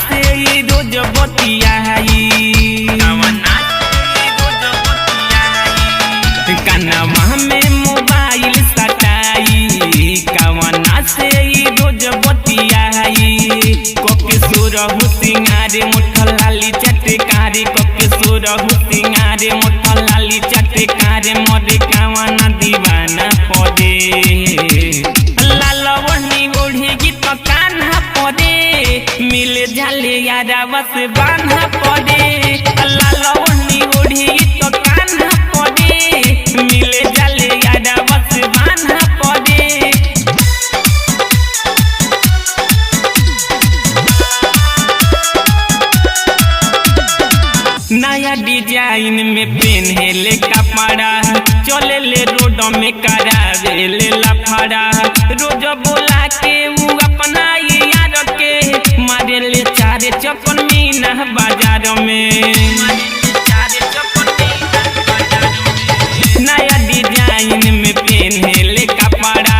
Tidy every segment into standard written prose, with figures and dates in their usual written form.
से रोज बतियाई कनवा में मोबाइल सटाई कवना से रोज बतियाई कोके सुरहु सिंगारे मुठल लाली चटकारे कोके सुरहु सिंगारे मुठल लाली चटकारे मोरे कवना दीवाना पदे लालवनी ओढ़ी गीत कान्हा पदे मिले झाले यारा बस बान्हा पदे लालवनी ओढ़ी गीत कान्हा पदे मिले झाले यारा बस बान्हा पदे। नया डिजाइन में पेन्हेले कपड़ा चले ले रोड में करावे ले लफड़ा रोज बोला के उ अपना यार के मारे ले चारे चपन मीना बाजार में नया डिजाइन में पेन्हेले कपड़ा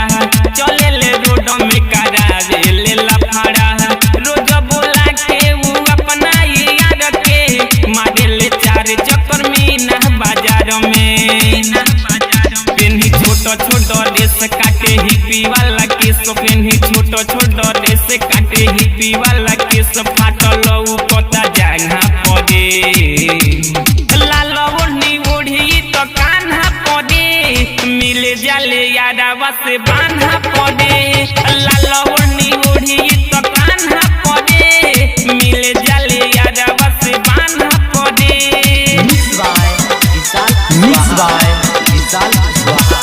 चले ले रोड में करावे ले लफड़ा रोज बोला के उ अपना यार के मारे ले चारे चक्कर मीना बाजार में पेन्ही छोटो छोटो ड्रेस काटे हिप्पी वाला केस पेन्ही छोटो छोटो ड्रेस काटे हिप्पी वाला केस फाटल पता जगह पदे लाल ओढ़नी ओढ़ी तो कान्हा पदे मिले जाले यारा बस बान्हा पदे लाल ओढ़नी ओढ़ी तो कान्हा पदे मिले जाले यारा बस बान्हा पदे। Mixed by Vishal Swaha।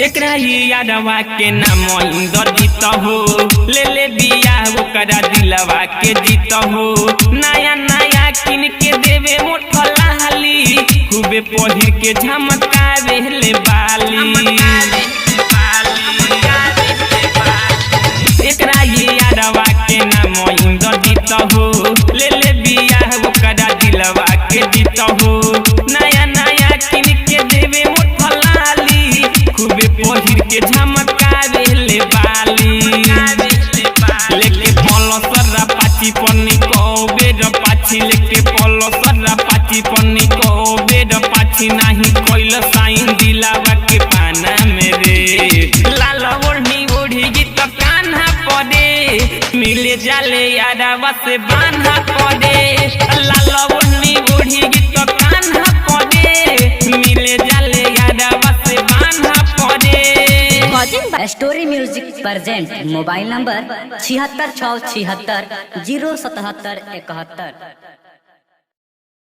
एकरा यादवा के नाम इंदर जीत हो ले ले बिया ओकरा दिलवा के जीत हो नया नया किन के देवे मोठला हाली खूबे पहिर के झमकावे ले बाली एकरा यादवा के नाम इंदर जीत हो ले ले बिया ओकरा दिलवा के जीत हो नया नया किन के देवे मोठला हाली खूबे पहिर के झमकावे ले बाली लेके पलो सररा पाची पन्नी को बेड पाची लेके पलो सररा पाची पन्नी को बेड पाची नाही कोइल साइन दिलावा के पाना मेरे लाल ओढ़नी ओढ़ी गीत कान्हा पदे मिले जाले यारा बस बान्हा पदे लाल ओढ़नी ओढ़ी गीत कान्हा पदे मिले जाले यारा बस बान्हा पदे। Story music present mobile number 76 676 077 71।